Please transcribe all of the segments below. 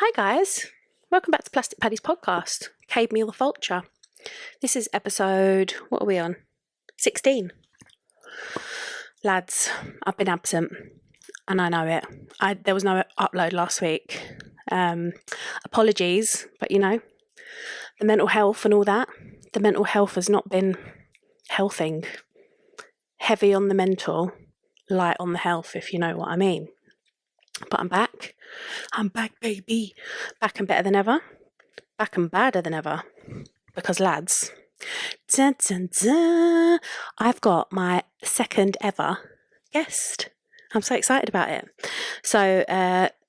Hi guys, welcome back to Plastic Paddy's podcast, Cave Meal the Vulture. This is episode, what are we on? 16. Lads, I've been absent and I know it. There was no upload last week. Apologies, but you know, the mental health and all that, the mental health has not been healthing. Heavy on the mental, light on the health, if you know what I mean. But I'm back. I'm back, baby. Back and better than ever. Back and badder than ever. Because, lads, dun, dun, dun, I've got my second ever guest. I'm so excited about it. So,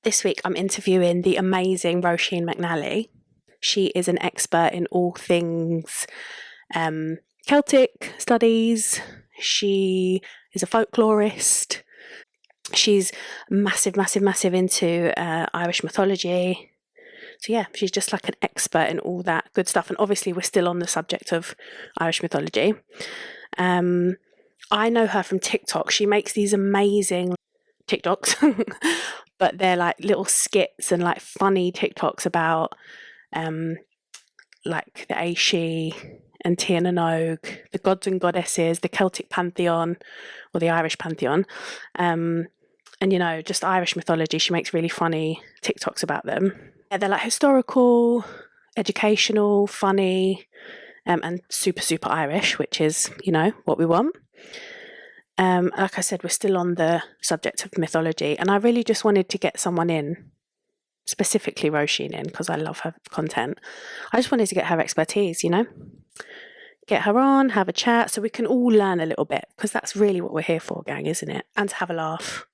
this week I'm interviewing the amazing Roisin McNally. She is an expert in all things Celtic studies. She is a folklorist. She's massive into Irish mythology. So yeah, she's just like an expert in all that good stuff. And obviously we're still on the subject of Irish mythology. I know her from TikTok. She makes these amazing TikToks, but they're like little skits and like funny TikToks about like the Aishi and Tir na Nog, the gods and goddesses, the Celtic pantheon or the Irish pantheon. And, you know, just Irish mythology. She makes really funny TikToks about them. Yeah, they're like historical, educational, funny, and super Irish, which is, you know, what we want. Like I said, we're still on the subject of mythology, and I really just wanted to get someone in, specifically Roisin in, because I love her content. I just wanted to get her expertise, you know? Get her on, have a chat, so we can all learn a little bit, because that's really what we're here for, gang, isn't it? And to have a laugh.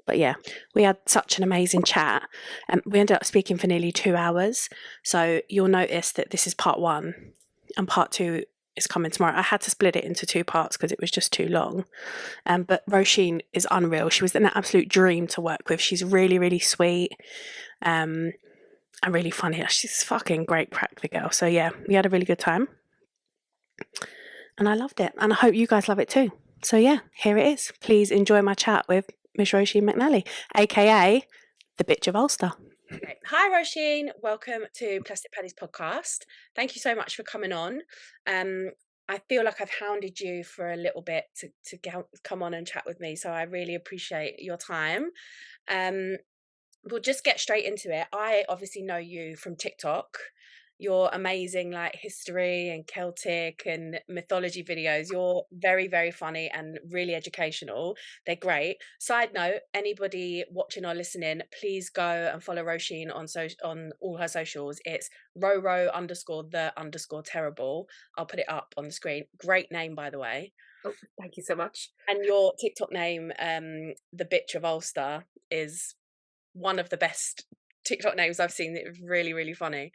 But yeah, we had such an amazing chat and we ended up speaking for nearly 2 hours. So you'll notice that this is part one and part two is coming tomorrow. I had to split it into 2 parts because it was just too long. But Roisin is unreal. She was an absolute dream to work with. She's really sweet and really funny. She's fucking great crack, the girl. So yeah, we had a really good time. And I loved it. And I hope you guys love it too. So yeah, here it is. Please enjoy my chat with Miss Roisin McNally, aka the bitch of Ulster. Okay. Hi Roisin, welcome to Plastic Paddy's podcast. Thank you so much for coming on. I feel like I've hounded you for a little bit to come on and chat with me, so I really appreciate your time. We'll just get straight into it. I obviously know you from TikTok. Your amazing like history and Celtic and mythology videos. You're very funny and really educational. They're great. Side note, anybody watching or listening, please go and follow Roisin on all her socials. It's _the_terrible. I'll put it up on the screen. Great name, by the way. Oh, thank you so much. And your TikTok name, the bitch of Ulster, is one of the best TikTok names I've seen. It's really funny.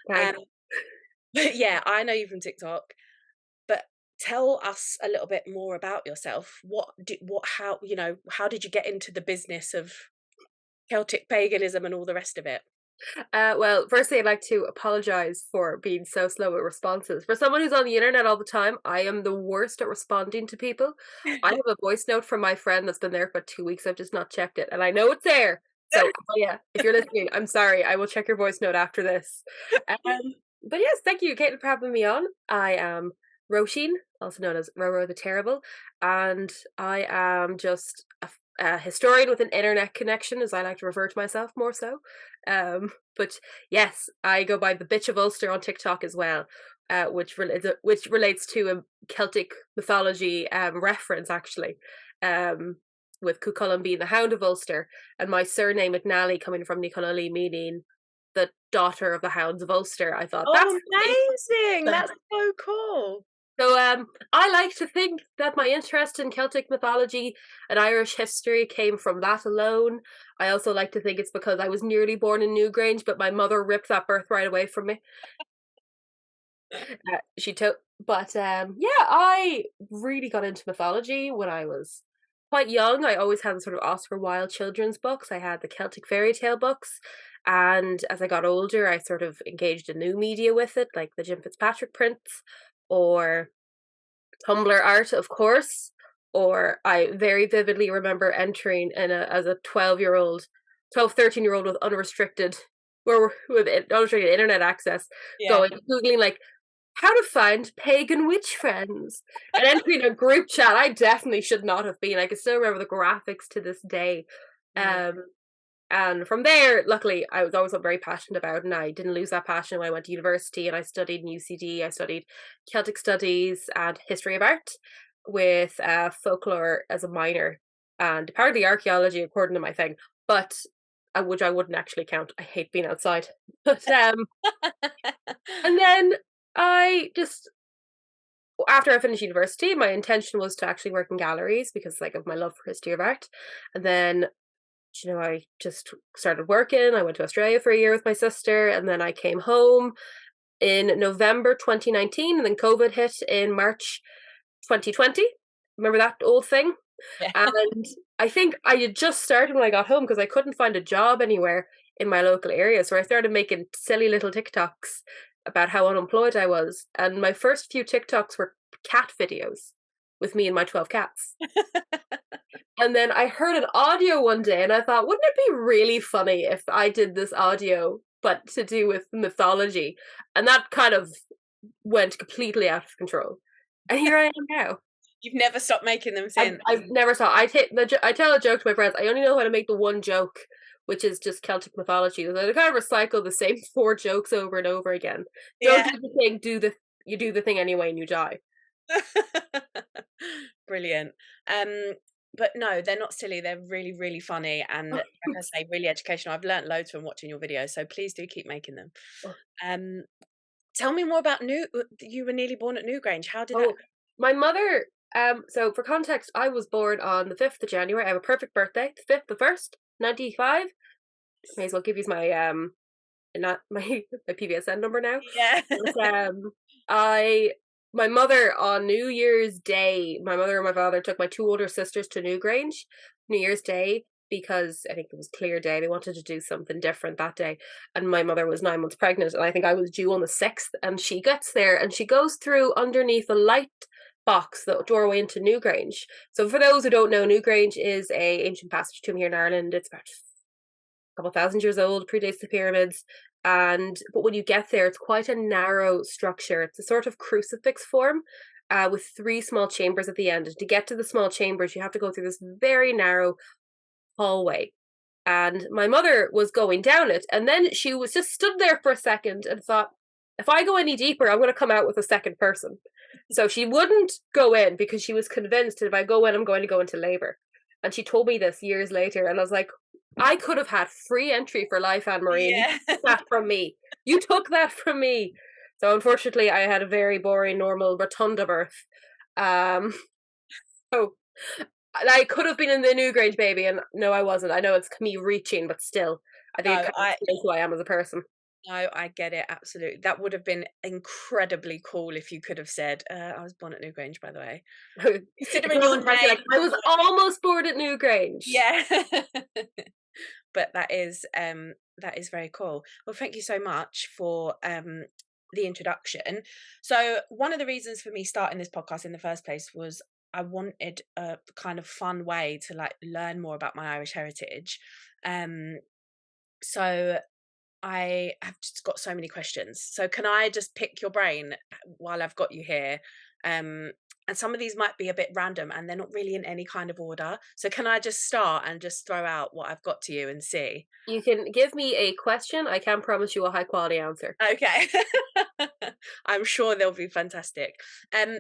But yeah, I know you from TikTok, but tell us a little bit more about yourself. How did you get into the business of Celtic paganism and all the rest of it? Well, firstly, I'd like to apologise for being so slow at responses. For someone who's on the internet all the time, I am the worst at responding to people. I have a voice note from my friend that's been there for 2 weeks. I've just not checked it, and I know it's there. So, yeah, if you're listening, I'm sorry. I will check your voice note after this. But yes, thank you, Caitlin, for having me on. I am Roisin, also known as Roro the Terrible, and I am just a historian with an internet connection, as I like to refer to myself more so. But yes, I go by the bitch of Ulster on TikTok as well, which relates to a Celtic mythology reference actually. With Cuchulainn being the Hound of Ulster, and my surname McNally coming from Nicolali, meaning the daughter of the Hounds of Ulster. I thought that's amazing. That's so cool. So I like to think that my interest in Celtic mythology and Irish history came from that alone. I also like to think it's because I was nearly born in Newgrange, but my mother ripped that birthright away from me. I really got into mythology when I was quite young. I always had the sort of Oscar Wilde children's books. I had the Celtic fairy tale books. And as I got older, I sort of engaged in new media with it, like the Jim Fitzpatrick prints or Tumblr art, of course. Or I very vividly remember entering as a 12-year-old 12, 13-year-old with unrestricted internet access, Yeah. going Googling like how to find pagan witch friends and entering a group chat. I definitely should not have been. I can still remember the graphics to this day. Yeah. And from there, luckily, I was always very passionate about, and I didn't lose that passion when I went to university and I studied in UCD. I studied Celtic studies and history of art with folklore as a minor, and apparently archaeology according to my thing, but which I wouldn't actually count. I hate being outside. But and then I just after I finished university, my intention was to actually work in galleries because like of my love for history of art. And then I just started working. I went to Australia for a year with my sister, and then I came home in November 2019, and then COVID hit in March 2020. Remember that old thing? Yeah. And I think I had just started when I got home because I couldn't find a job anywhere in my local area. So I started making silly little TikToks about how unemployed I was. And my first few TikToks were cat videos with me and my 12 cats. And then I heard an audio one day and I thought, wouldn't it be really funny if I did this audio, but to do with mythology? And that kind of went completely out of control. And here I am now. You've never stopped making them since. I've never saw. I tell a joke to my friends. I only know how to make the one joke, which is just Celtic mythology. They kind of recycle the same 4 jokes over and over again. Don't Yeah. do the thing. You do the thing anyway, and you die. Brilliant. But no, they're not silly. They're really, really funny, and like I say, really educational. I've learnt loads from watching your videos, so please do keep making them. Oh. Tell me more about You were nearly born at Newgrange. How did that? Oh, my mother. So for context, I was born on the 5th of January. I have a perfect birthday. The 5th, the 1st, 95. May as well give you not my PVSN number now. Yeah. But, my mother on New Year's Day, my mother and my father took my 2 older sisters to Newgrange New Year's Day because I think it was clear day. They wanted to do something different that day. And my mother was 9 months pregnant, and I think I was due on the 6th. And she gets there and she goes through underneath a light box, the doorway into Newgrange. So for those who don't know, Newgrange is a ancient passage tomb here in Ireland. It's about a couple thousand years old, predates the pyramids. But when you get there, it's quite a narrow structure. It's a sort of crucifix form, with 3 small chambers at the end. And to get to the small chambers, you have to go through this very narrow hallway. And my mother was going down it, and then she was just stood there for a second and thought, if I go any deeper, I'm going to come out with a second person. So she wouldn't go in because she was convinced that if I go in, I'm going to go into labor. And she told me this years later, and I was like, I could have had free entry for life, Anne Marie, and Yeah. you took that from me. You took that from me. So unfortunately, I had a very boring, normal rotunda birth. So I could have been in the Newgrange baby, and no, I wasn't. I know it's me reaching, but still, I think it No, kind of explains who I am as a person. no, I get it absolutely. That would have been incredibly cool if you could have said, "I was born at Newgrange, by the way." It Considering your wasn't like, name, I was almost born at Newgrange. yeah. But that is very cool. Well, thank you so much for the introduction. So one of the reasons for me starting this podcast in the first place was I wanted a kind of fun way to like learn more about my Irish heritage. Um, so I have just got so many questions. So can I just pick your brain while I've got you here? And some of these might be a bit random and they're not really in any kind of order. So can I just start and just throw out what I've got to you and see? You can give me a question. I can't promise you a high quality answer. Okay. I'm sure they'll be fantastic.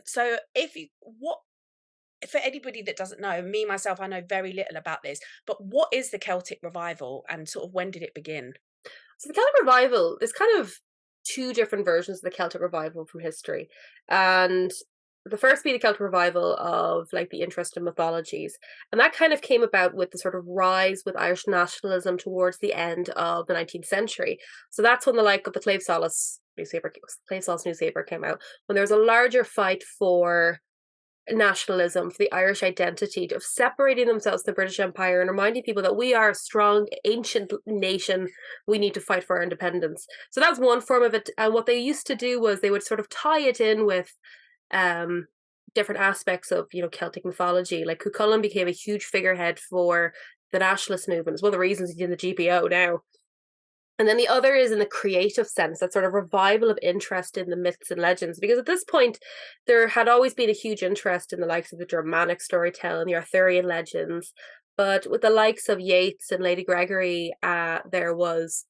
So if you what for anybody that doesn't know, me myself, I know very little about this, but what is the Celtic revival and sort of when did it begin? So the Celtic Revival, there's kind of 2 different versions of the Celtic Revival from history. And the first being the Celtic Revival of like the interest in mythologies. And that kind of came about with the sort of rise with Irish nationalism towards the end of the 19th century. So that's when the like of the Clave Solace newspaper came out, when there was a larger fight for nationalism, for the Irish identity, of separating themselves from the British Empire and reminding people that we are a strong, ancient nation. We need to fight for our independence. So that's one form of it. And what they used to do was they would sort of tie it in with different aspects of Celtic mythology. Like Cuchulainn became a huge figurehead for the nationalist movement. It's one of the reasons he's in the GPO now. And then the other is in the creative sense, that sort of revival of interest in the myths and legends. Because at this point, there had always been a huge interest in the likes of the Germanic storytelling, the Arthurian legends. But with the likes of Yeats and Lady Gregory, there was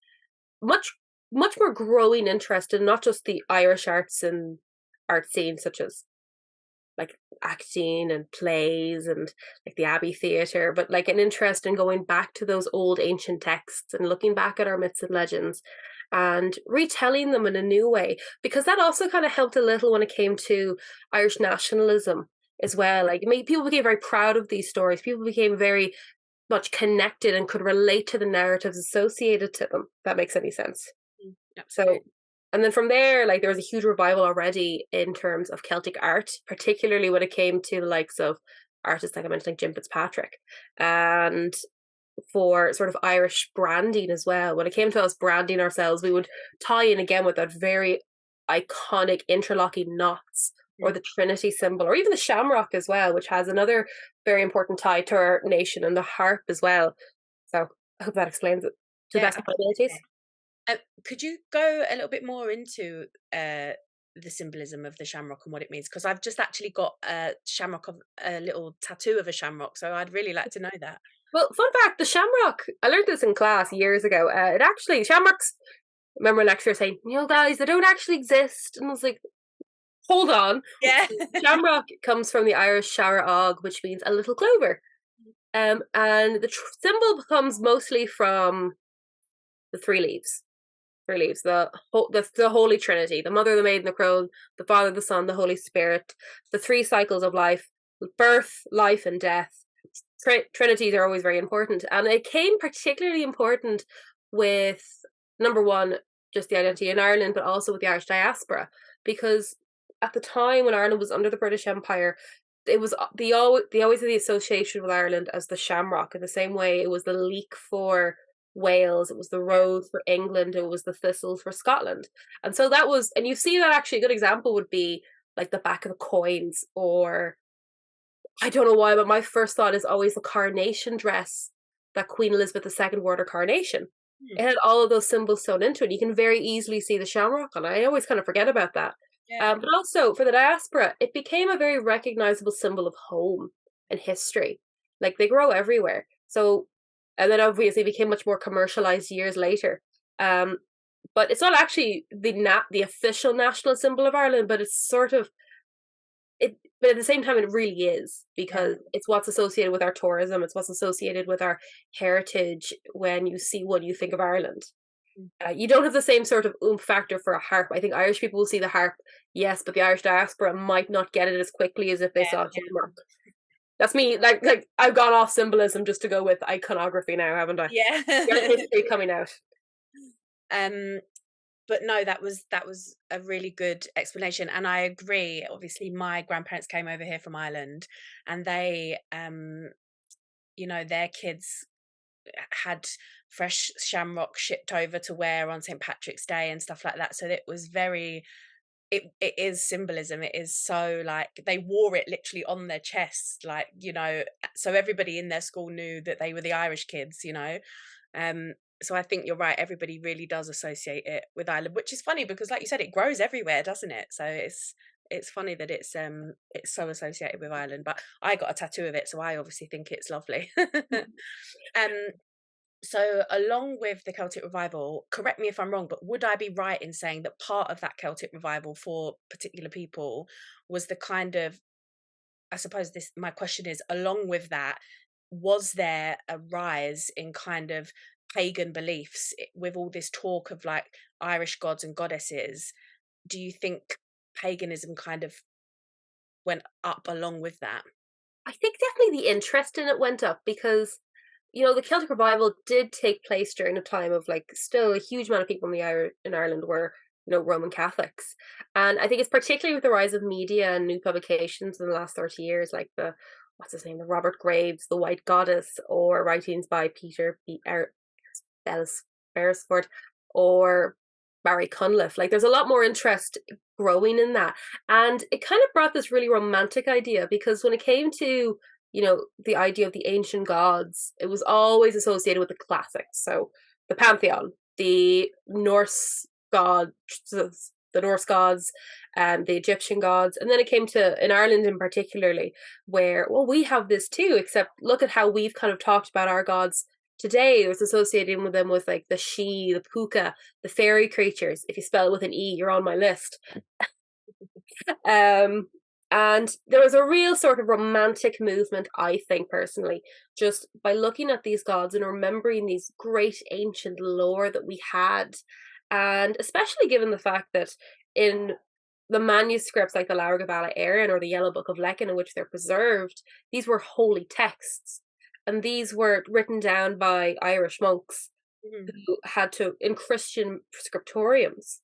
much, much more growing interest in not just the Irish arts and art scene, such as like acting and plays and like the Abbey Theatre, but like an interest in going back to those old ancient texts and looking back at our myths and legends and retelling them in a new way. Because that also kind of helped a little when it came to Irish nationalism as well. Like, I mean, people became very proud of these stories. People became very much connected and could relate to the narratives associated to them. If that makes any sense. So, Absolutely. and then from there, like there was a huge revival already in terms of Celtic art, particularly when it came to the likes of artists like I mentioned, like Jim Fitzpatrick, and for sort of Irish branding as well. When it came to us branding ourselves, we would tie in again with that very iconic interlocking knots, or the Trinity symbol, or even the shamrock as well, which has another very important tie to our nation, and the harp as well. So I hope that explains it to the Yeah, best of my abilities. could you go a little bit more into the symbolism of the shamrock and what it means? Because I've just actually got a shamrock of a little tattoo of a shamrock, so I'd really like to know that. Well, fun fact, the shamrock, I learned this in class years ago. It actually, shamrocks, I remember a lecturer saying, you know, guys, they don't actually exist. And I was like, hold on. Yeah. Shamrock comes from the Irish Shara Og, which means a little clover. And the symbol comes mostly from the three leaves. Three leaves, the Holy Trinity, the Mother, the Maiden, the Crone, the Father, the Son, the Holy Spirit, the three cycles of life, birth, life, and death. Trinities are always very important, and it came particularly important with number one, just the identity in Ireland, but also with the Irish diaspora, because at the time when Ireland was under the British Empire, it was they always had the association with Ireland as the shamrock, in the same way it was the leek for Wales, it was the rose for England, it was the thistles for Scotland. And so that was, and you see that actually a good example would be like the back of the coins, or I don't know why, but my first thought is always the coronation dress that Queen Elizabeth II wore at her coronation. Hmm. It had all of those symbols sewn into it. You can very easily see the shamrock, and I always kind of forget about that. Yeah. But also for the diaspora, it became a very recognizable symbol of home and history. Like they grow everywhere. So, and then obviously became much more commercialized years later. Um, but it's not actually the official national symbol of Ireland, but it's sort of it. But at the same time, it really is, Yeah. because it's what's associated with our tourism. It's what's associated with our heritage. When you see one, you think of Ireland. Mm. You don't have the same sort of oomph factor for a harp. I think Irish people will see the harp, yes, but the Irish diaspora might not get it as quickly as if they saw a Yeah. shamrock. That's me. Like I've gone off symbolism just to go with iconography now, haven't I? Yeah. The art history coming out. um but no, that was a really good explanation, and I agree. Obviously my grandparents came over here from Ireland, and they their kids had fresh shamrock shipped over to wear on St. Patrick's Day and stuff like that. So it was very it is symbolism. It is so, like, they wore it literally on their chest, like, so everybody in their school knew that they were the Irish kids. So I think you're right, everybody really does associate it with Ireland, which is funny because, like you said, it grows everywhere, doesn't it? So it's funny that it's so associated with Ireland. But I got a tattoo of it, so I obviously think it's lovely. um so, along with the Celtic revival, correct me if I'm wrong, but would I be right in saying that part of that Celtic revival for particular people was the kind of, I suppose this, my question is, along with that, was there a rise in kind of pagan beliefs with all this talk of like Irish gods and goddesses? Do you think paganism kind of went up along with that? I think definitely the interest in it went up because, the Celtic revival did take place during a time of like still a huge amount of people in Ireland were, Roman Catholics. And I think it's particularly with the rise of media and new publications in the last 30 years, like the, what's his name, the Robert Graves, The White Goddess, or writings by Peter Beresford, or Barry Cunliffe. Like there's a lot more interest growing in that. And it kind of brought this really romantic idea, because when it came to the idea of the ancient gods, it was always associated with the classics. So the pantheon, the Norse gods, the Egyptian gods, and then it came to in Ireland in particularly, where we have this too. Except look at how we've kind of talked about our gods today. It was associating with them with like the She, the Puka, the fairy creatures. If you spell it with an E, you're on my list. And there was a real sort of romantic movement, I think personally, just by looking at these gods and remembering these great ancient lore that we had. And especially given the fact that in the manuscripts like the Laur Gabála Éireann or the Yellow Book of Lecan in which they're preserved, these were holy texts. And these were written down by Irish monks who had to, in Christian scriptoriums.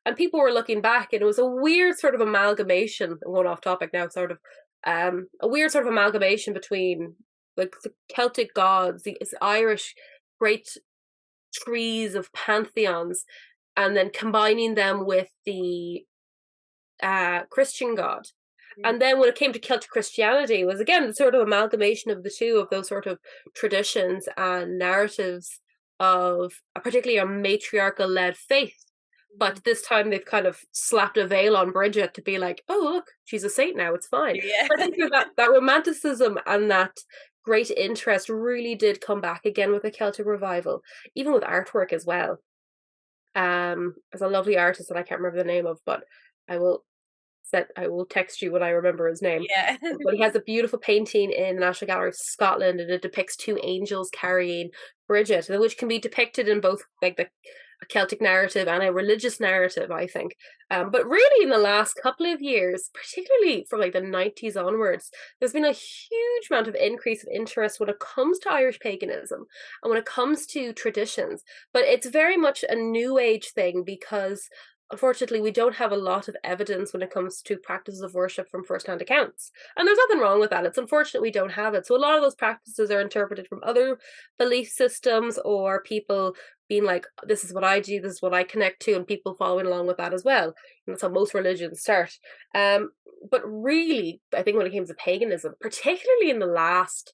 And people were looking back, and it was a weird sort of amalgamation. I'm going off topic now, sort of a weird sort of amalgamation between like the Celtic gods, the Irish great trees of pantheons, and then combining them with the Christian god. And then when it came to Celtic Christianity, it was again the sort of amalgamation of the two, of those sort of traditions and narratives of particularly a matriarchal-led faith. But this time they've kind of slapped a veil on Bridget to be like, oh, look, she's a saint now, it's fine. Yeah. I think that romanticism and that great interest really did come back again with the Celtic revival, even with artwork as well. There's a lovely artist that I can't remember the name of, but I will text you when I remember his name. Yeah. But he has a beautiful painting in the National Gallery of Scotland, and it depicts two angels carrying Bridget, which can be depicted in both like the Celtic narrative and a religious narrative, I think. But really in the last couple of years, particularly from like the 90s onwards, there's been a huge amount of increase of interest when it comes to Irish paganism and when it comes to traditions. But it's very much a new age thing because unfortunately, we don't have a lot of evidence when it comes to practices of worship from first-hand accounts. And there's nothing wrong with that. It's unfortunate we don't have it. So a lot of those practices are interpreted from other belief systems, or people being like, this is what I do, this is what I connect to, and people following along with that as well. And that's how most religions start. But really, I think when it came to paganism, particularly in the last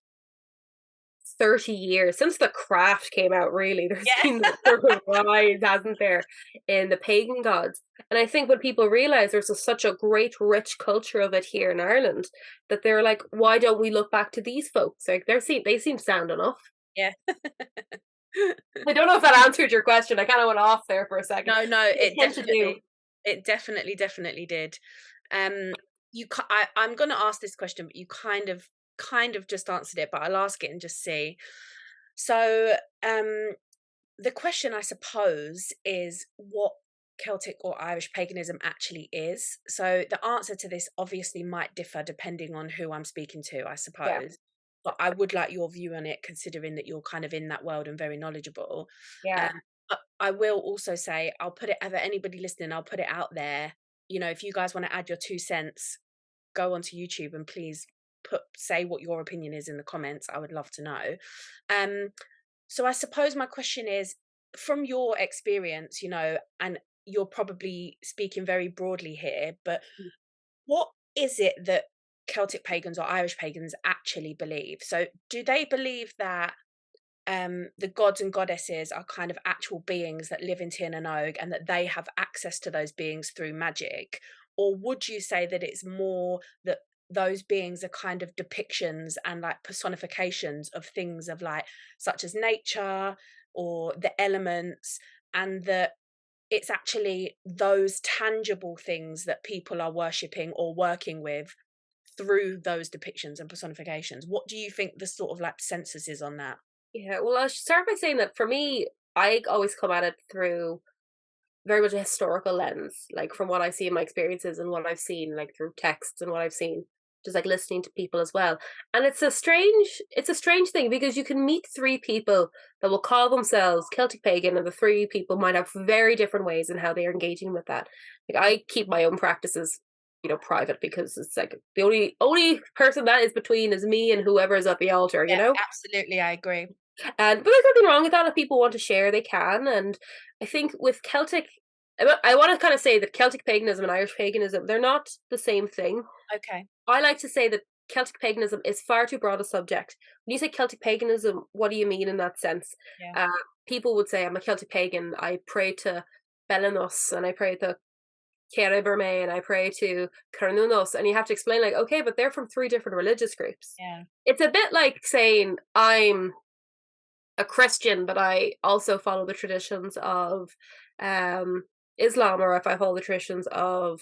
30 years since the craft came out, really there's been this sort of rise, hasn't there, in the pagan gods. And I think when people realize there's such a great rich culture of it here in Ireland, that they're like, why don't we look back to these folks? Like they seem sound enough. Yeah. I don't know if that answered your question. I kind of went off there for a second. No, it definitely did. I'm going to ask this question, but you kind of just answered it, but I'll ask it and just see. So the question, I suppose, is what Celtic or Irish paganism actually is. So the answer to this obviously might differ depending on who I'm speaking to, I suppose. Yeah. But I would like your view on it, considering that you're kind of in that world and very knowledgeable. Yeah. But I will also say, I'll put it, ever anybody listening, I'll put it out there. If you guys want to add your 2 cents, go onto YouTube and please say what your opinion is in the comments. I would love to know. So I suppose my question is, from your experience, and you're probably speaking very broadly here, but what is it that Celtic pagans or Irish pagans actually believe? So do they believe that the gods and goddesses are kind of actual beings that live in Tir na Og and that they have access to those beings through magic? Or would you say that it's more that those beings are kind of depictions and like personifications of things of like such as nature or the elements, and that it's actually those tangible things that people are worshipping or working with through those depictions and personifications? What do you think the sort of like census is on that? Yeah, well, I should start by saying that for me, I always come at it through very much a historical lens, like from what I see in my experiences and what I've seen, like through texts and what I've seen, just like listening to people as well. And it's a strange thing because you can meet 3 people that will call themselves Celtic pagan, and the 3 people might have very different ways in how they're engaging with that. Like I keep my own practices, private, because it's like the only person that is between is me and whoever is at the altar, Absolutely, I agree. But there's nothing wrong with that. If people want to share, they can. And I think with Celtic, I want to kind of say that Celtic paganism and Irish paganism, they're not the same thing. Okay. I like to say that Celtic paganism is far too broad a subject. When you say Celtic paganism, what do you mean in that sense? Yeah. Uh, People would say, I'm a Celtic pagan. I pray to Belenus and I pray to Cereberme and I pray to Carnunos. And you have to explain, like, okay, but they're from 3 different religious groups. Yeah. It's a bit like saying, I'm a Christian, but I also follow the traditions of um, Islam, or if I follow the traditions of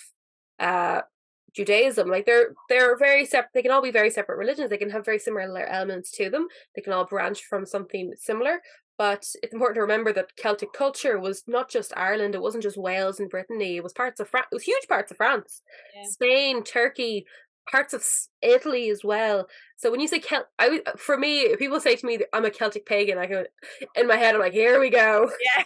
uh, Judaism. Like they're very separate. They can all be very separate religions. They can have very similar elements to them. They can all branch from something similar. But it's important to remember that Celtic culture was not just Ireland. It wasn't just Wales and Brittany. It was parts of France. It was huge parts of France, Yeah. Spain, Turkey, parts of Italy as well. So when you say for me, if people say to me that I'm a Celtic pagan, I go in my head. I'm like, here we go. Yeah.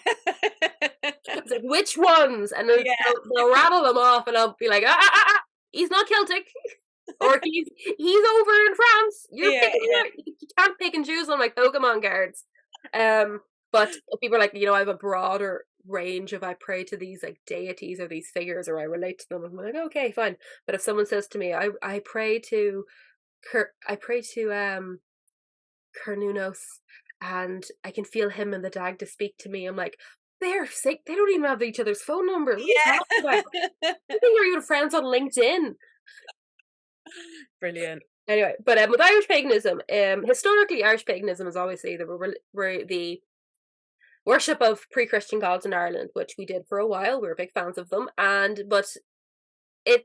It's like, which ones? And then Yeah. they'll rattle them off, and I'll be like, he's not Celtic, or he's over in France. You're Yeah. picking, you can't pick and choose on my Pokemon cards. But people are like, I have a broader range of I pray to these like deities or these figures, or I relate to them. I'm like, okay, fine. But if someone says to me, I pray to Carnunos, and I can feel him and the dag to speak to me. I'm like, they're sick. They don't even have each other's phone numbers. What are you talking about? Yeah. I think you're even friends on LinkedIn. Brilliant. Anyway, but with Irish paganism, historically, Irish paganism is obviously the worship of pre-Christian gods in Ireland, which we did for a while. We were big fans of them, but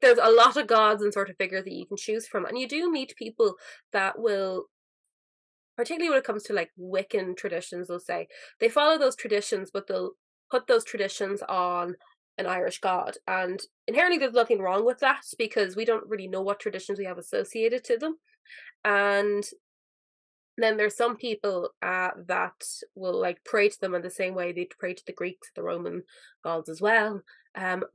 there's a lot of gods and sort of figures that you can choose from, and you do meet people that will, particularly when it comes to like Wiccan traditions, they'll say they follow those traditions, but they'll put those traditions on an Irish god. And inherently, there's nothing wrong with that because we don't really know what traditions we have associated to them. And then there's some people that will like pray to them in the same way they pray to the Greeks, the Roman gods as well.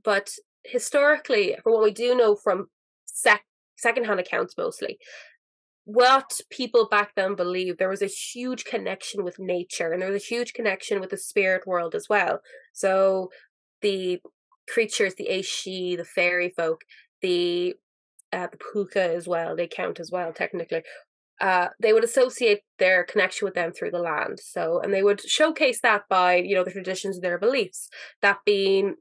But historically, from what we do know from secondhand accounts mostly, what people back then believed, there was a huge connection with nature, and there was a huge connection with the spirit world as well. So the creatures, the Aishi, the fairy folk, the puka as well, they count as well technically. They would associate their connection with them through the land. So, and they would showcase that by, the traditions of their beliefs. That being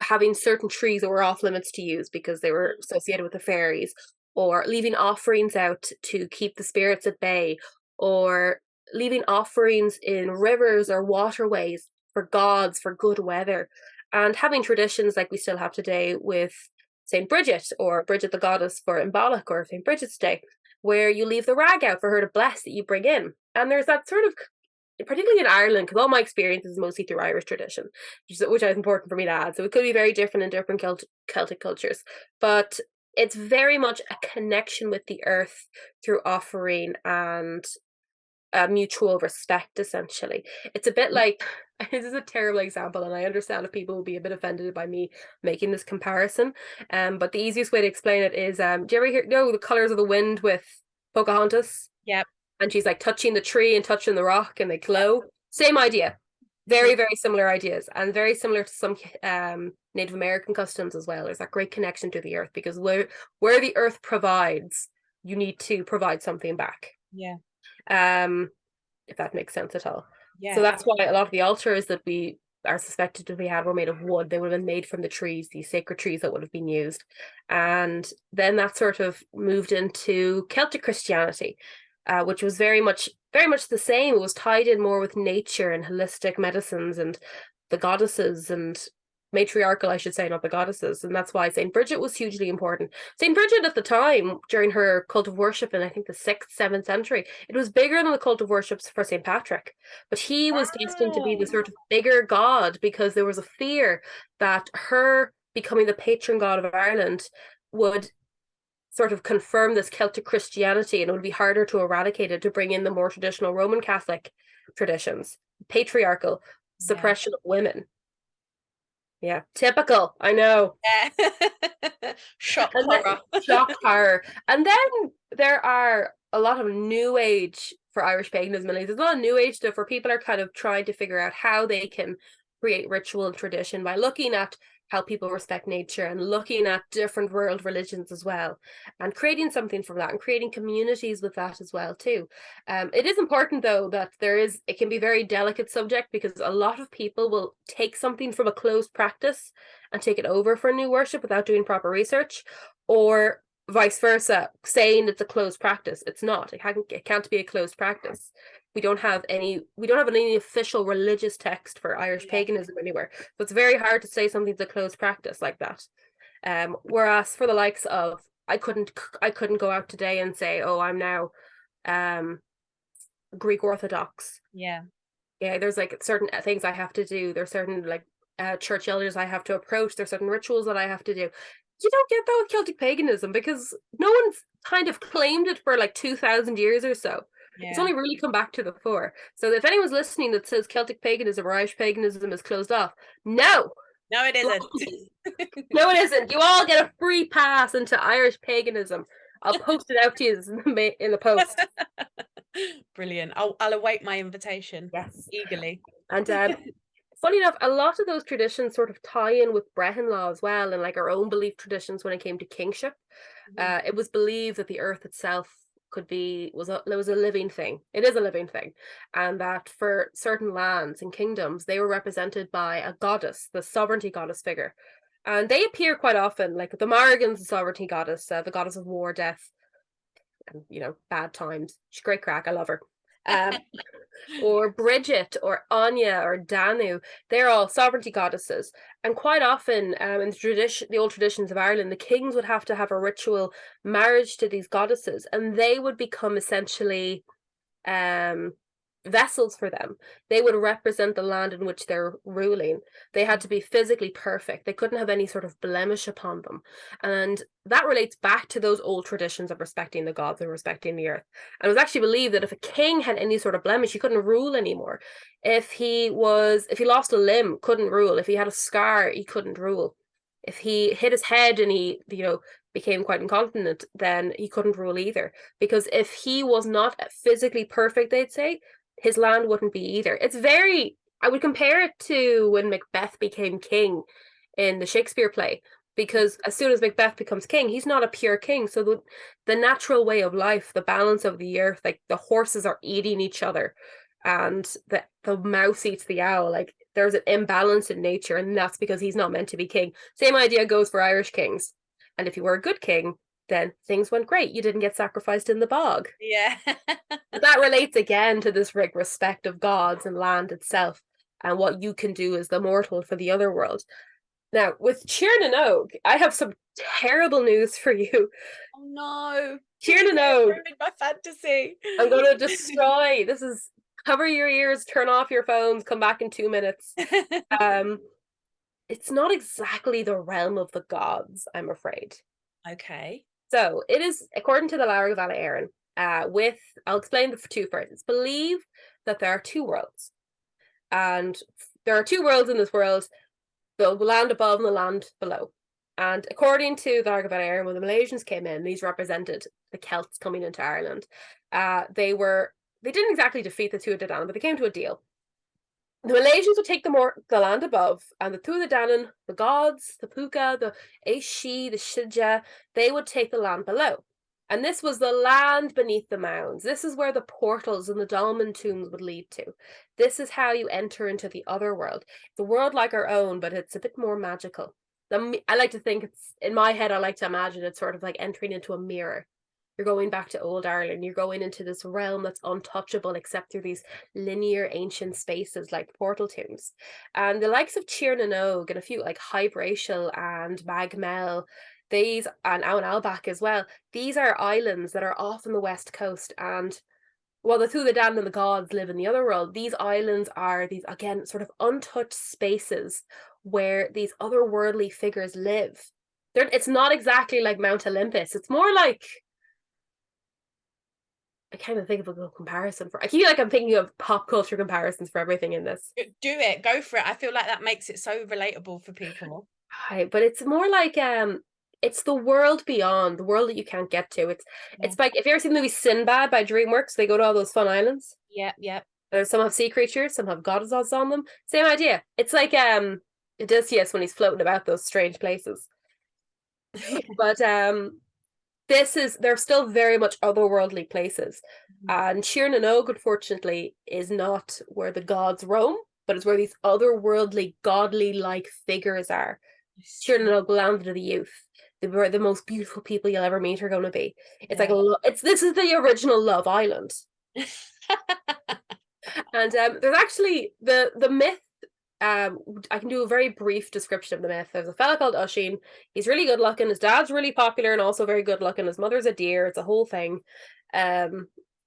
having certain trees that were off limits to use because they were associated with the fairies, or leaving offerings out to keep the spirits at bay, or leaving offerings in rivers or waterways for gods for good weather, and having traditions like we still have today with Saint Bridget, or Bridget the goddess for Imbolc, or Saint Bridget's Day, where you leave the rag out for her to bless that you bring in. And there's that sort of, particularly in Ireland, because all my experience is mostly through Irish tradition, which is important for me to add. So it could be very different in different Celtic cultures, but it's very much a connection with the earth through offering and mutual respect, essentially. It's a bit like, this is a terrible example, and I understand if people will be a bit offended by me making this comparison. But the easiest way to explain it is, do you ever know the Colors of the Wind with Pocahontas? Yep. And she's like touching the tree and touching the rock and they glow. Same idea. Very, very similar ideas, and very similar to some Native American customs as well. There's that great connection to the earth, because where the earth provides, you need to provide something back. Yeah. If that makes sense at all. Yeah. So that's why a lot of the altars that we are suspected to be had were made of wood. They would have been made from the trees, these sacred trees that would have been used. And then that sort of moved into Celtic Christianity, which was very much the same. It was tied in more with nature and holistic medicines and the goddesses, and matriarchal, I should say, not the goddesses. And that's why Saint Bridget was hugely important. Saint Bridget at the time, during her cult of worship in I think the 6th, 7th century, it was bigger than the cult of worship for Saint Patrick. But he was destined to be the sort of bigger god, because there was a fear that her becoming the patron god of Ireland would sort of confirm this Celtic Christianity, and it would be harder to eradicate it, to bring in the more traditional Roman Catholic traditions, patriarchal suppression of women. Yeah, typical. I know. Yeah. Shock horror. Shock horror. And then there are a lot of new age for Irish paganism. There's a lot of new age stuff where people are kind of trying to figure out how they can create ritual and tradition by looking at how people respect nature, and looking at different world religions as well, and creating something from that, and creating communities with that as well too. It is important though that it can be a very delicate subject, because a lot of people will take something from a closed practice and take it over for a new worship without doing proper research, or vice versa, saying it's a closed practice. It's not. It can't be a closed practice. We don't have any official religious text for Irish paganism anywhere. So it's very hard to say something's a closed practice like that. Whereas for the likes of, I couldn't go out today and say, oh, I'm now Greek Orthodox. Yeah. There's like certain things I have to do. There's certain like church elders I have to approach. There's certain rituals that I have to do. You don't get that with Celtic paganism, because no one's kind of claimed it for like 2,000 years or so. Yeah. It's only really come back to the fore. So if anyone's listening that says Celtic paganism or Irish paganism is closed off, no, it isn't. No, it isn't. You all get a free pass into Irish paganism. I'll post it out to you in the post. Brilliant. I'll await my invitation. Yes, eagerly. And funny enough, a lot of those traditions sort of tie in with Brehon law as well, and like our own belief traditions when it came to kingship. It was believed that the earth itself was a living thing. It is a living thing, and that for certain lands and kingdoms, they were represented by a goddess, the sovereignty goddess figure, and they appear quite often. Like the Morrigan's the sovereignty goddess, the goddess of war, death, and bad times. She's great crack. I love her. Or Bridget, or Anya, or Danu. They're all sovereignty goddesses. And quite often, in the old traditions of Ireland, the kings would have to have a ritual marriage to these goddesses, and they would become essentially vessels for them. They would represent the land in which they're ruling. They had to be physically perfect. They couldn't have any sort of blemish upon them. And that relates back to those old traditions of respecting the gods and respecting the earth. And it was actually believed that if a king had any sort of blemish, he couldn't rule anymore. If he lost a limb, couldn't rule. If he had a scar, he couldn't rule. If he hit his head and he, became quite incontinent, then he couldn't rule either. Because if he was not physically perfect, they'd say, his land wouldn't be either. I would compare it to when Macbeth became king in the Shakespeare play, because as soon as Macbeth becomes king, he's not a pure king. So the natural way of life, the balance of the earth, like the horses are eating each other and the mouse eats the owl, like there's an imbalance in nature, and that's because he's not meant to be king. Same idea goes for Irish kings. And if you were a good king, then things went great. You didn't get sacrificed in the bog. Yeah. That relates again to this respect of gods and land itself, and what you can do as the mortal for the other world. Now, with Tiernan Og, I have some terrible news for you. Oh no. Tiernan Og. My fantasy. I'm going to destroy. Cover your ears, turn off your phones, come back in 2 minutes. It's not exactly the realm of the gods, I'm afraid. Okay. So it is, according to the Lairg of Alla Éireann, I'll explain the two first. It's believed that there are two worlds. And there are two worlds in this world, the land above and the land below. And according to the Lairg of Alla Éireann, when the Malaysians came in, these represented the Celts coming into Ireland. They didn't exactly defeat the Tuatha Dé Danann, but they came to a deal. The Malaysians would take the land above, and the Tuatha Dé Danann, the gods, the Puka, the Aishi, the Shija, they would take the land below. And this was the land beneath the mounds. This is where the portals and the dolmen tombs would lead to. This is how you enter into the other world. It's a world like our own, but it's a bit more magical. I like to think in my head, I like to imagine it's sort of like entering into a mirror. You're going back to old Ireland. You're going into this realm that's untouchable except through these linear ancient spaces like portal tombs. And the likes of Tiernan Og and a few like Hybracial and Magmel, these, and Owen Albach as well, these are islands that are off on the west coast. And while the Tuatha Dé Danann and the gods live in the other world, these islands are these, again, sort of untouched spaces where these otherworldly figures live. It's not exactly like Mount Olympus. It's more like, I can't even think of a good comparison for. I feel like I'm thinking of pop culture comparisons for everything in this. Do it. Go for it. I feel like that makes it so relatable for people. Right, but it's more like it's the world beyond, the world that you can't get to. It's like, if you ever seen the movie Sinbad by DreamWorks, they go to all those fun islands. Yeah. Some have sea creatures, some have goddesses on them. Same idea. It's like Odysseus when he's floating about those strange places. But they're still very much otherworldly places. And Tír na nÓg, unfortunately, is not where the gods roam, but it's where these otherworldly, godly-like figures are. Tír na nÓg, land of the youth. Where the most beautiful people you'll ever meet are going to be. It's like this is the original Love Island. And there's actually the myth. I can do a very brief description of the myth. There's a fella called Oisin. He's really good looking. His dad's really popular and also very good looking. His mother's a deer. It's a whole thing.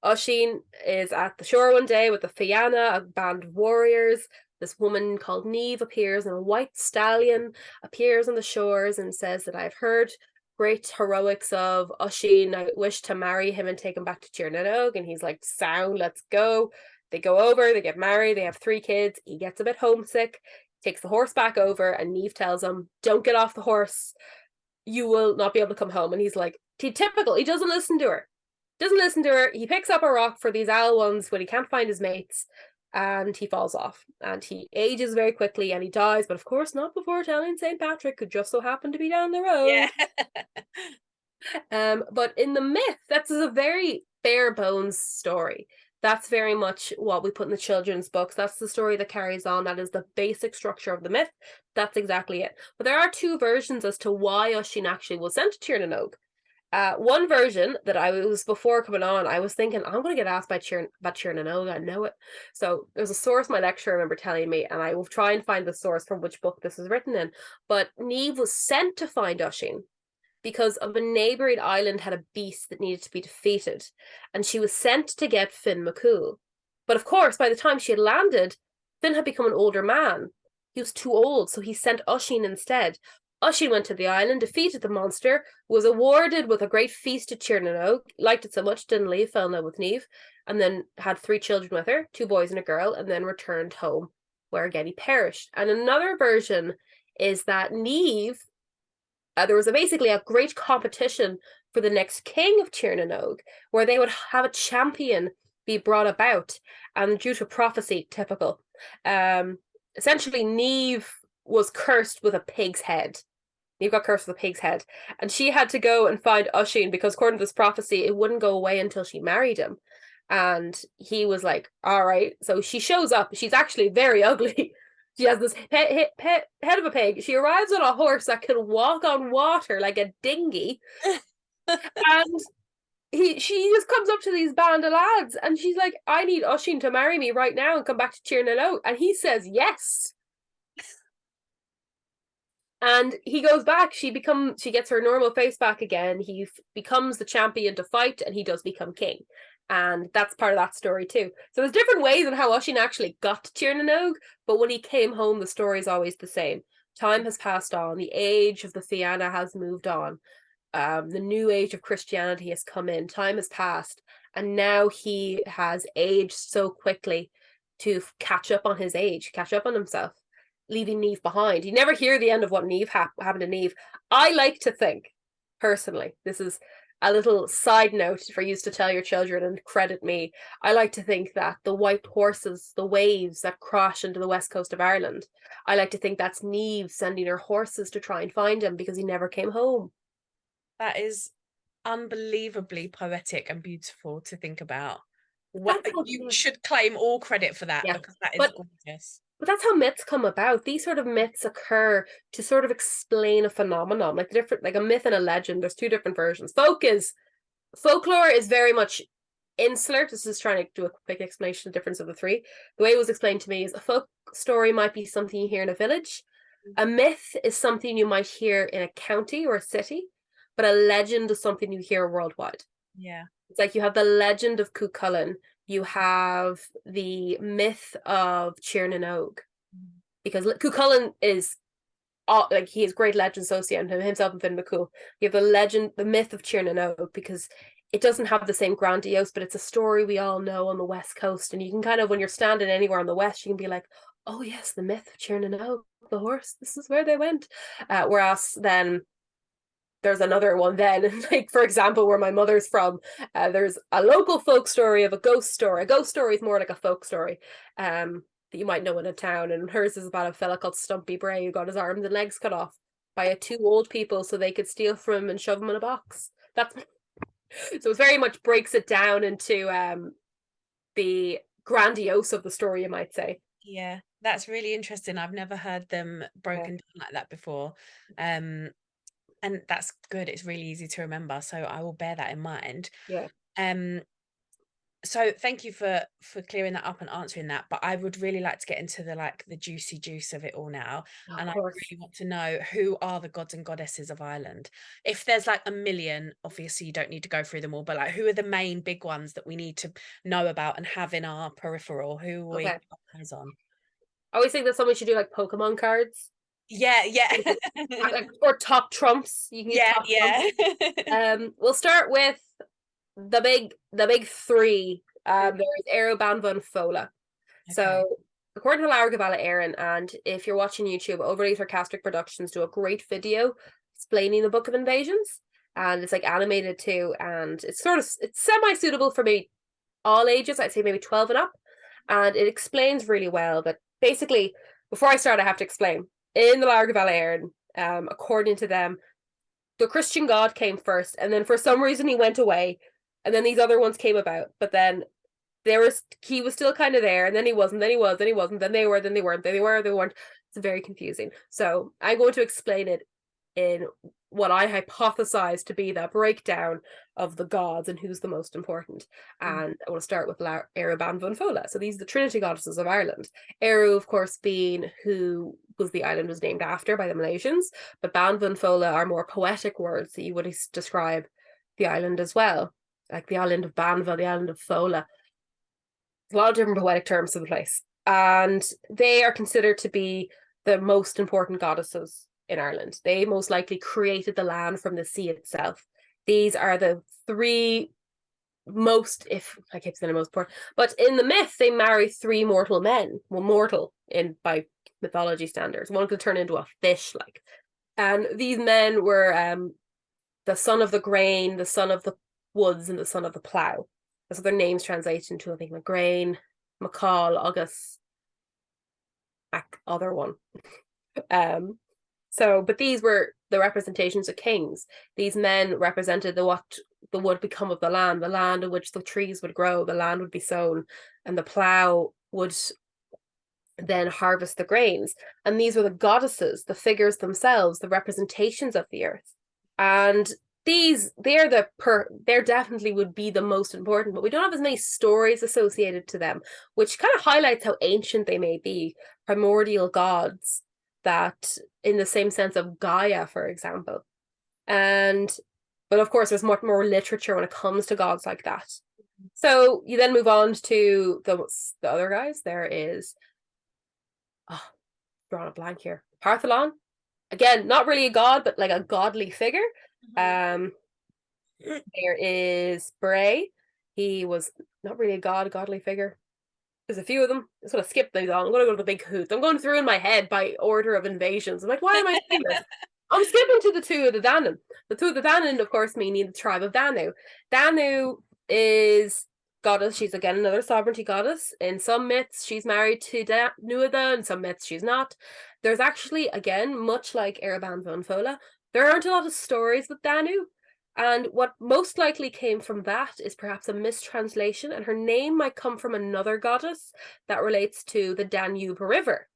Oisin is at the shore one day with the Fianna, a band of warriors. This woman called Niamh appears, and a white stallion appears on the shores and says that I've heard great heroics of Oisin. I wish to marry him and take him back to Tír na nÓg. And he's like, sound, let's go. They go over, they get married, they have 3 kids. He gets a bit homesick, takes the horse back over, and Niamh tells him, don't get off the horse. You will not be able to come home. And he's like, typical. He doesn't listen to her. He picks up a rock for these owl ones when he can't find his mates, and he falls off. And he ages very quickly, and he dies, but of course not before telling St. Patrick, who just so happened to be down the road. Yeah. But in the myth, that's a very bare bones story. That's very much what we put in the children's books. That's the story that carries on. That is the basic structure of the myth. That's exactly it. But there are 2 versions as to why Oisin actually was sent to Tír na nÓg. One version that I was, before coming on, I was thinking, I'm going to get asked about Tír na nÓg. I know it. So there's a source my lecturer I remember telling me, and I will try and find the source from which book this is written in. But Niamh was sent to find Oisin because of a neighbouring island had a beast that needed to be defeated, and she was sent to get Finn McCool. But of course, by the time she had landed, Finn had become an older man. He was too old, so he sent Oisin instead. Oisin went to the island, defeated the monster, was awarded with a great feast at Tír na nÓg, liked it so much, didn't leave, fell in love with Niamh, and then had 3 children with her, 2 boys and a girl, and then returned home, where again he perished. And another version is that Niamh, there was basically a great competition for the next king of Tír na nÓg, where they would have a champion be brought about, and due to prophecy, typical. Essentially, Niamh was cursed with a pig's head. Niamh got cursed with a pig's head, and she had to go and find Oisin because, according to this prophecy, it wouldn't go away until she married him. And he was like, all right. So she shows up. She's actually very ugly. She has this head of a pig. She arrives on a horse that can walk on water like a dinghy. And she just comes up to these band of lads and she's like, I need Oisin to marry me right now and come back to Tír na nÓg. And he says yes. And he goes back. She gets her normal face back again. He becomes the champion to fight, and he does become king. And that's part of that story too. So there's different ways in how Oisin actually got to Tír na nÓg, but when he came home, the story is always the same. Time has passed on. The age of the Fianna has moved on. The new age of Christianity has come in. Time has passed, and now he has aged so quickly to catch up on his age, catch up on himself, leaving Niamh behind. You never hear the end of what Niamh happened to Niamh. I like to think, personally, this is a little side note for you to tell your children and credit me. I like to think that the white horses, the waves that crash into the west coast of Ireland, I like to think that's Niamh sending her horses to try and find him because he never came home. That is unbelievably poetic and beautiful to think about. You should claim all credit for that, because that is gorgeous. But that's how myths come about. These sort of myths occur to sort of explain a phenomenon, like a myth and a legend. There's 2 different versions. Folklore is very much insular. This is trying to do a quick explanation of the difference of the 3. The way it was explained to me is a folk story might be something you hear in a village. A myth is something you might hear in a county or a city, but a legend is something you hear worldwide. Yeah. It's like you have the legend of Cuchulainn, you have the myth of Tír na nÓg, because Cuchulainn is like he has great legends associated with himself and Finn McCool. You have the myth of Tír na nÓg, because it doesn't have the same grandiose, but it's a story we all know on the west coast, and you can kind of, when you're standing anywhere on the west, you can be like, oh yes, the myth of Tír na nÓg, the horse, this is where they went. Whereas then there's another one then, like, for example, where my mother's from, there's a local folk story of a ghost story. A ghost story is more like a folk story. that you might know in a town, and hers is about a fella called Stumpy Bray who got his arms and legs cut off by two old people so they could steal from him and shove him in a box. That's so it very much breaks it down into the grandiose of the story, you might say. Yeah, that's really interesting. I've never heard them broken down like that before. And that's good. It's really easy to remember. So I will bear that in mind. Yeah. Um, so thank you for clearing that up and answering that. But I would really like to get into the juicy juice of it all now. Of And I course. really want to know, who are the gods and goddesses of Ireland? If there's like a million, obviously you don't need to go through them all, but like, who are the main big ones that we need to know about and have in our peripheral? Who we Okay. got eyes on? I always think that someone should do like Pokemon cards. Yeah, yeah. Or top trumps. You can use Yeah, top yeah. trumps. We'll start with the big three. There's Éire, Banva, and Fola. Okay. So according to Lara Gabala Aaron, and if you're watching YouTube, Overly Sarcastic Productions do a great video explaining the Book of Invasions, and it's like animated too, and it's semi-suitable for maybe all ages. I'd say maybe 12 and up, and it explains really well. But basically, before I start, I have to explain. In the Lara Gabala Aaron, according to them, the Christian God came first, and then for some reason he went away, and then these other ones came about. But then he was still kind of there, and then he wasn't, then he was, then he wasn't, then they were, then they weren't, then they were, they weren't. It's very confusing. So I'm going to explain it in what I hypothesize to be the breakdown of the gods and who's the most important. And I want to start with Éire, Banva, and Fola. So these are the Trinity goddesses of Ireland. Éire, of course, being who was the island was named after by the Malaysians, but Banva and Fola are more poetic words that you would describe the island as well, like the island of Banva, the island of Fola. A lot of different poetic terms for the place. And they are considered to be the most important goddesses in Ireland. They most likely created the land from the sea itself. These are the three most, if I keep saying the most important, but in the myth, they marry three mortal men. Well, mortal by mythology standards. One could turn into a fish, like. And these men were the son of the grain, the son of the woods, and the son of the plough. That's what their names translate into. I think McGrain, McCall, August, other one. But these were the representations of kings. These men represented what would become of the land in which the trees would grow, the land would be sown, and the plough would then harvest the grains. And these were the goddesses, the figures themselves, the representations of the earth. And they're definitely would be the most important, but we don't have as many stories associated to them, which kind of highlights how ancient they may be. Primordial gods, that in the same sense of Gaia, for example. But of course, there's much more literature when it comes to gods like that. So you then move on to the other guys. There is, drawing a blank here. Partholon, again, not really a god, but like a godly figure. There is Bray. He was not really a godly figure. There's a few of them. I'm just going to skip these on. I'm going to go to the big hoot. I'm going through in my head by order of invasions. I'm like, why am I doing this? I'm skipping to the two of the Danan. The two of the Danan, of course, meaning the tribe of Danu. Danu is goddess. She's again another sovereignty goddess. In some myths, she's married to Nuada. In some myths, she's not. There's actually, again, much like Éire, Banva, and Fola, there aren't a lot of stories with Danu. And what most likely came from that is perhaps a mistranslation, and her name might come from another goddess that relates to the Danube River.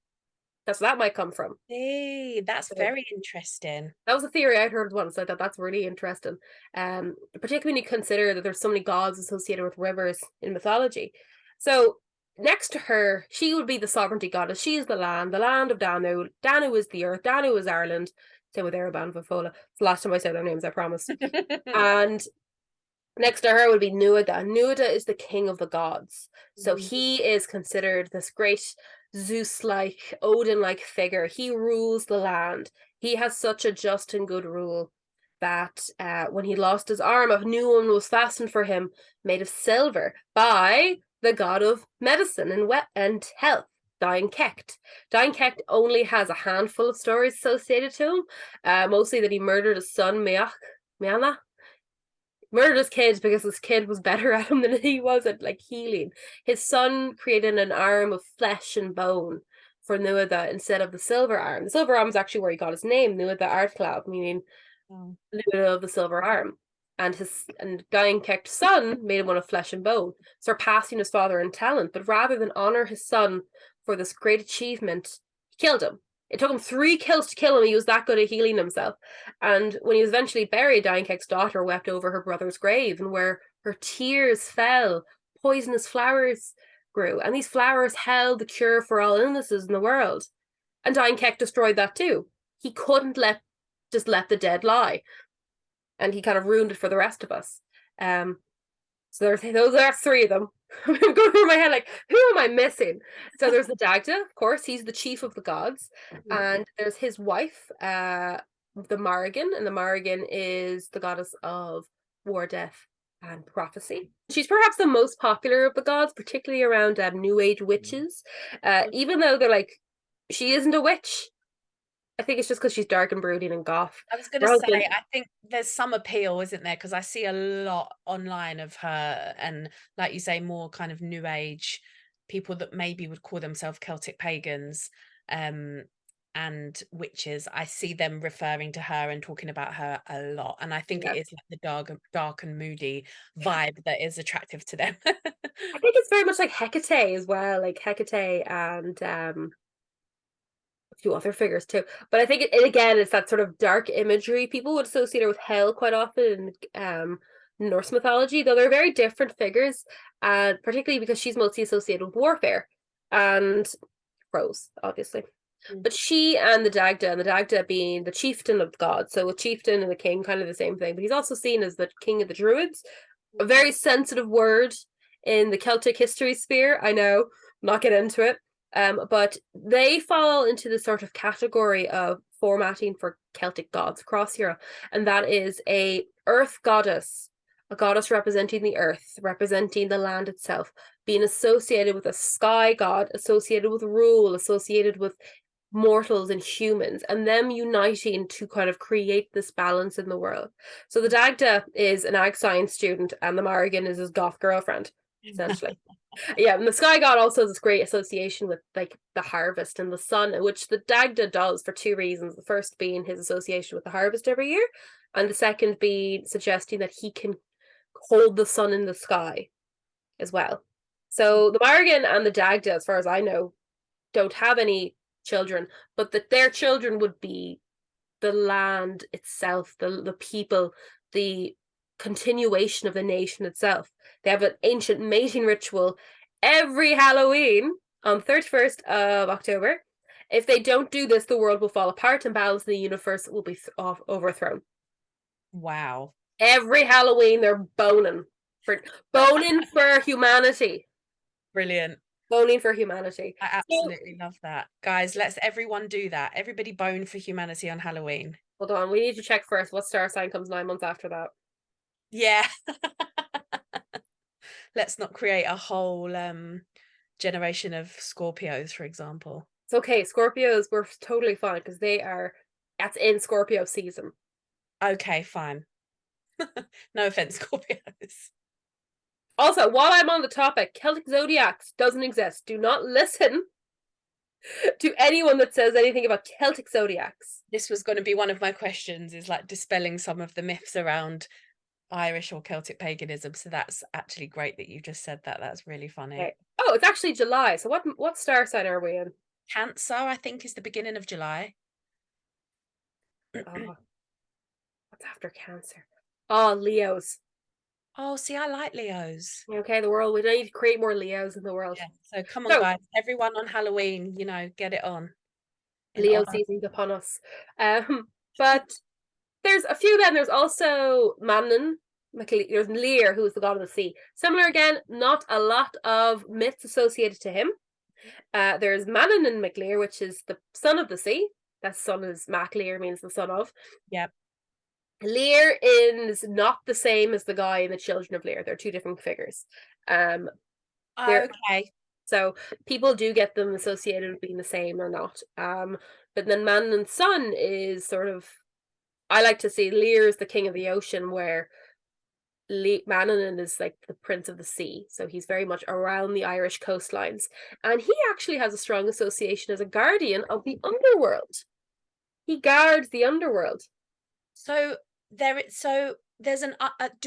That's where that might come from. Hey, that's very interesting. That was a theory I'd heard once. I thought that's really interesting. Particularly when you consider that there's so many gods associated with rivers in mythology. So next to her, she would be the sovereignty goddess. She's the land of Danu. Danu is the earth. Danu is Ireland. Same with Éire, Banva, Fola. It's the last time I say their names, I promise. And next to her would be Nuada. Nuada is the king of the gods. So he is considered this great Zeus-like, Odin-like figure. He rules the land. He has such a just and good rule that when he lost his arm, a new one was fastened for him, made of silver, by the god of medicine and health, Dain Cecht. Dain Cecht only has a handful of stories associated to him, mostly that he murdered his son, Mianna. murdered his kid because his kid was better at him than he was at like healing. His son created an arm of flesh and bone for Nuada instead of the silver arm. The silver arm is actually where he got his name, Nuada Ardclab, meaning Oh. Nuada of the silver arm. And Dain Kect's son made him one of flesh and bone, surpassing his father in talent. But rather than honor his son for this great achievement, he killed him. It took him 3 kills to kill him. He was that good at healing himself. And when he was eventually buried, Dain Kect's daughter wept over her brother's grave, and where her tears fell, poisonous flowers grew. And these flowers held the cure for all illnesses in the world. And Dain Kect destroyed that too. He couldn't just let the dead lie. And he kind of ruined it for the rest of us. So those are 3 of them. I'm going through my head like, who am I missing? So there's the Dagda, of course, he's the chief of the gods, and there's his wife, the Morrigan, and the Morrigan is the goddess of war, death, and prophecy. She's perhaps the most popular of the gods, particularly around New Age witches. Even though they're like, she isn't a witch. I think it's just because she's dark and brooding and goth. I was going to say, I think there's some appeal, isn't there? Because I see a lot online of her, and like you say, more kind of new age people that maybe would call themselves Celtic pagans, and witches. I see them referring to her and talking about her a lot, and I think it is like the dark and moody vibe that is attractive to them. I think it's very much like Hecate as well, like Hecate and a few other figures too. But I think it again, it's that sort of dark imagery. People would associate her with hell quite often in Norse mythology, though they're very different figures, particularly because she's mostly associated with warfare and crows, obviously. But she and the Dagda being the chieftain of the gods, so a chieftain and a king, kind of the same thing. But he's also seen as the king of the druids, a very sensitive word in the Celtic history sphere. I know, not get into it. But they fall into the sort of category of formatting for Celtic gods across Europe, and that is a earth goddess, a goddess representing the earth, representing the land itself, being associated with a sky god, associated with rule, associated with mortals and humans, and them uniting to kind of create this balance in the world. So the Dagda is an ag science student, and the Morrigan is his goth girlfriend, essentially. Yeah, and the sky god also has this great association with like the harvest and the sun, which the Dagda does for 2 reasons. The first being his association with the harvest every year, and the second being suggesting that he can hold the sun in the sky as well. So the Morrigan and the Dagda, as far as I know, don't have any children, but that their children would be the land itself, the people, the continuation of the nation itself. They have an ancient mating ritual every Halloween on 31st of October. If they don't do this, the world will fall apart and balance in the universe will be overthrown. Wow. Every Halloween they're boning for humanity. Brilliant. Boning for humanity. I absolutely love that. Guys, let's everyone do that. Everybody bone for humanity on Halloween. Hold on, we need to check first what star sign comes 9 months after that. Yeah. Let's not create a whole generation of Scorpios, for example. It's okay, Scorpios were totally fine because that's in Scorpio season. Okay, fine. No offense, Scorpios. Also, while I'm on the topic, Celtic zodiacs doesn't exist. Do not listen to anyone that says anything about Celtic zodiacs. This was going to be one of my questions, is like dispelling some of the myths around Irish or Celtic paganism. So that's actually great that you just said that. That's really funny. Okay. Oh, it's actually July. So what star sign are we in? Cancer, I think, is the beginning of July. Oh, what's after Cancer? Oh, Leos. Oh, see, I like Leos. Okay, the world. We need to create more Leos in the world. Yeah. So come on, guys. Everyone on Halloween, get it on. Leo season's upon us. But there's a few then. There's also Mannan. There's Lear, who is the god of the sea. Similar again, not a lot of myths associated to him. There's Mannan and MacLear, which is the son of the sea. That son is MacLear, means the son of. Yep. Lear is not the same as the guy in the Children of Lear. They're 2 different figures. Okay. So people do get them associated with being the same or not. But then Mannan's son is sort of, I like to see Lear as the king of the ocean, where Manannán is like the Prince of the Sea, so he's very much around the Irish coastlines, and he actually has a strong association as a guardian of the underworld. He guards the underworld. So there's an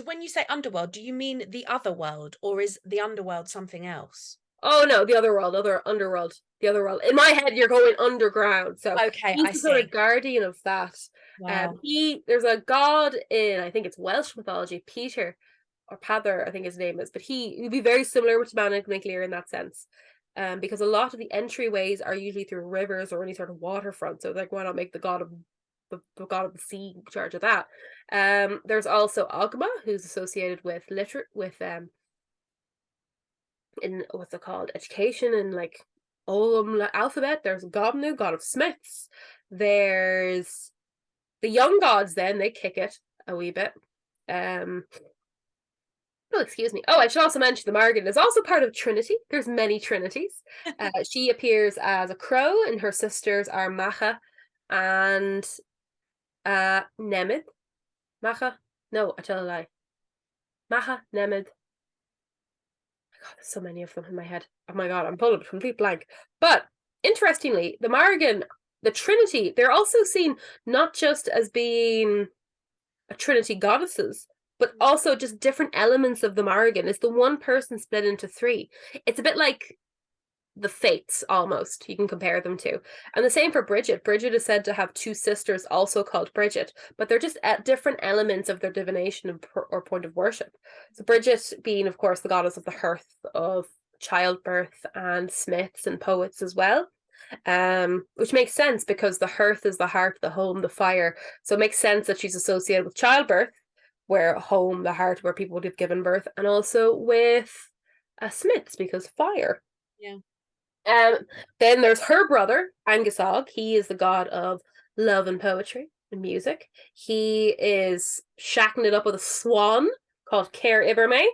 when you say underworld, do you mean the other world, or is the underworld something else? Oh no, the other world, other underworld, the other world. In my head, you're going underground. So Okay, he's I the sort see. of guardian of that. Wow. There's a god in, I think it's Welsh mythology, Peter or Pather, I think his name is, but he would be very similar with Manannán Mac in that sense. Because a lot of the entryways are usually through rivers or any sort of waterfront. So like, why not make the god of the god of the sea in charge of that? There's also Ogma, who's associated with in what's it called, education and like alphabet. There's Gobnu, god of smiths. There's the young gods. Then they kick it a wee bit. Um, oh, excuse me. Oh, I should also mention the Margan is also part of Trinity. There's many Trinities. She appears as a crow, and her sisters are Macha and Nemid. Macha? No, I tell a lie. Macha, Nemid. God, there's so many of them in my head. Oh my god, I'm pulling a complete blank. But interestingly, the Margan, the Trinity, they're also seen not just as being a Trinity goddesses, but also just different elements of the Margan. It's the one person split into three. It's a bit like the fates almost you can compare them to, and the same for Bridget is said to have two sisters also called Bridget, but they're just at different elements of their divination or point of worship. So Bridget being of course the goddess of the hearth, of childbirth and smiths and poets as well, which makes sense because the hearth is the heart, the home, the fire, so it makes sense that she's associated with childbirth, where home, the heart, where people would have given birth, and also with smiths because fire. Yeah. um, then there's her brother, Angasog. He is the god of love and poetry and music. He is shacking it up with a swan called Ker Iberme.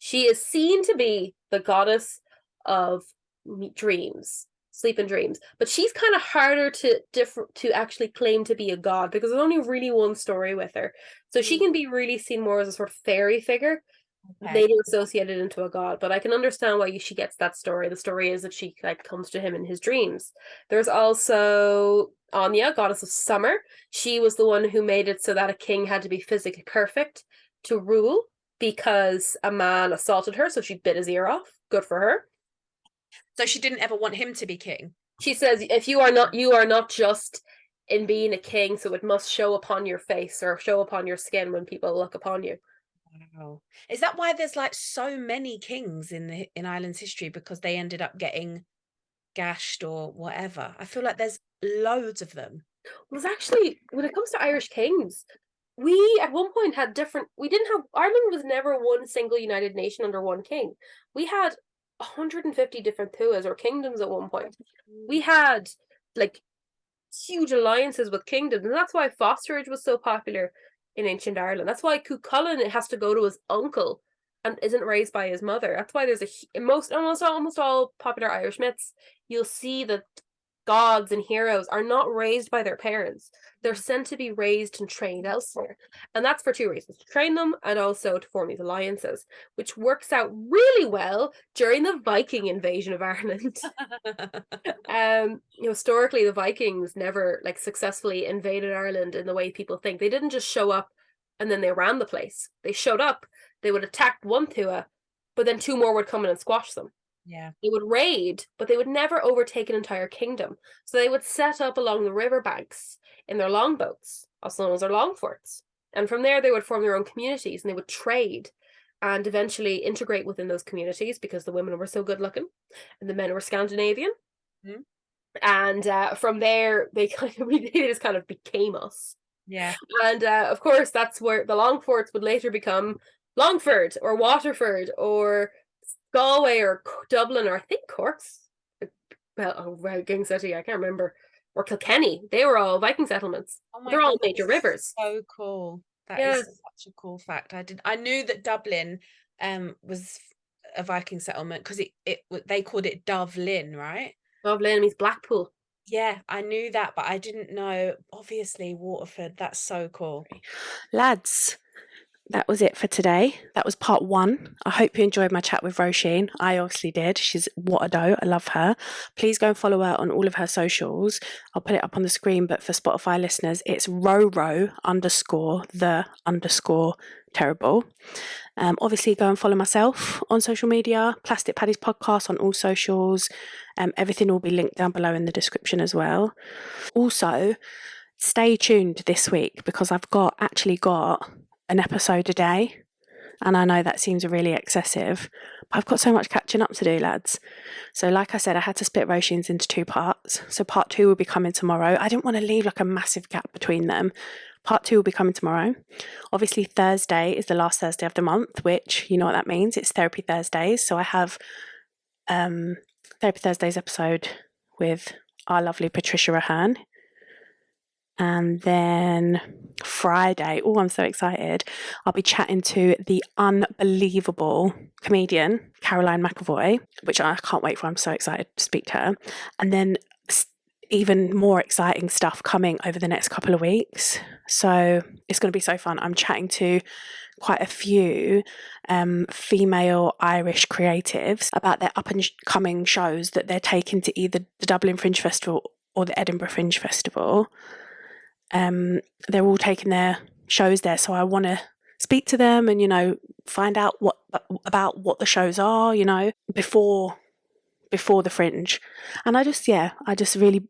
She is seen to be the goddess of dreams, sleep and dreams. But she's kind of harder to actually claim to be a god because there's only really one story with her. So she can be really seen more as a sort of fairy figure, Okay. later associated into a god, but I can understand why she gets that story. The story is that she like comes to him in his dreams. There's also Anya, goddess of summer. She was the one who made it so that a king had to be physically perfect to rule because a man assaulted her, so she bit his ear off. Good for her. So she didn't ever want him to be king. She says, if you are not just in being a king, so it must show upon your face or show upon your skin when people look upon you. Wow. Is that why there's like so many kings in Ireland's history, because they ended up getting gashed or whatever? I feel like there's loads of them. Was actually, when it comes to Irish kings, we at one point had different. We didn't have Ireland was never one single united nation under one king. We had 150 different tuas or kingdoms at one point. We had like huge alliances with kingdoms, and that's why fosterage was so popular in ancient Ireland. That's why Cuchulainn it has to go to his uncle and isn't raised by his mother. That's why there's in almost all popular Irish myths, you'll see that gods and heroes are not raised by their parents. They're sent to be raised and trained elsewhere. And that's for two reasons: to train them and also to form these alliances, which works out really well during the Viking invasion of Ireland. Historically the Vikings never like successfully invaded Ireland in the way people think. They didn't just show up and then they ran the place. They showed up, they would attack one Tua, but then two more would come in and squash them. Yeah. They would raid, but they would never overtake an entire kingdom. So they would set up along the riverbanks in their longboats, also known as their long forts. And from there, they would form their own communities and they would trade and eventually integrate within those communities because the women were so good looking and the men were Scandinavian. Mhm. And from there, they just kind of became us. Yeah. And of course, that's where the long forts would later become Longford or Waterford or Galway or Dublin or I think Cork's, well, Viking City, I can't remember, or Kilkenny. They were all Viking settlements. Oh my They're all God, major that's rivers. so cool. That Yeah, is such a cool fact. I knew that Dublin was a Viking settlement because they called it Dublin, right? Dublin means Blackpool. Yeah, I knew that, but I didn't know, obviously, Waterford. That's so cool. Lads, that was it for today. That was part 1. I hope you enjoyed my chat with Roisin. I obviously did. She's what a doe. I love her. Please go and follow her on all of her socials. I'll put it up on the screen, but for Spotify listeners, it's Roro_the_terrible. Obviously, go and follow myself on social media, Plastic Paddy's podcast on all socials. Everything will be linked down below in the description as well. Also, stay tuned this week because I've actually got an episode a day, and I know that seems really excessive, but I've got so much catching up to do, lads. So like I said, I had to split Roisin's into 2 parts. So part 2 will be coming tomorrow. I didn't want to leave like a massive gap between them. Part 2 will be coming tomorrow. Obviously Thursday is the last Thursday of the month, which you know what that means. It's Therapy Thursdays. So I have Therapy Thursdays episode with our lovely Patricia Rahan. And then Friday, oh, I'm so excited. I'll be chatting to the unbelievable comedian, Caroline McAvoy, which I can't wait for. I'm so excited to speak to her. And then even more exciting stuff coming over the next couple of weeks. So it's going to be so fun. I'm chatting to quite a few female Irish creatives about their up and coming shows that they're taking to either the Dublin Fringe Festival or the Edinburgh Fringe Festival. They're all taking their shows there, so I want to speak to them and, you know, find out about what the shows are, you know, before the Fringe. And I just really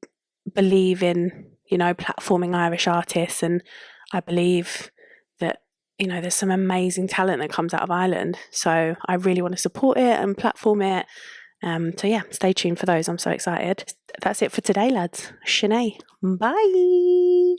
believe in, you know, platforming Irish artists, and I believe that, you know, there's some amazing talent that comes out of Ireland, so I really want to support it and platform it. So yeah, stay tuned for those. I'm so excited. That's it for today, lads. Sinead, bye.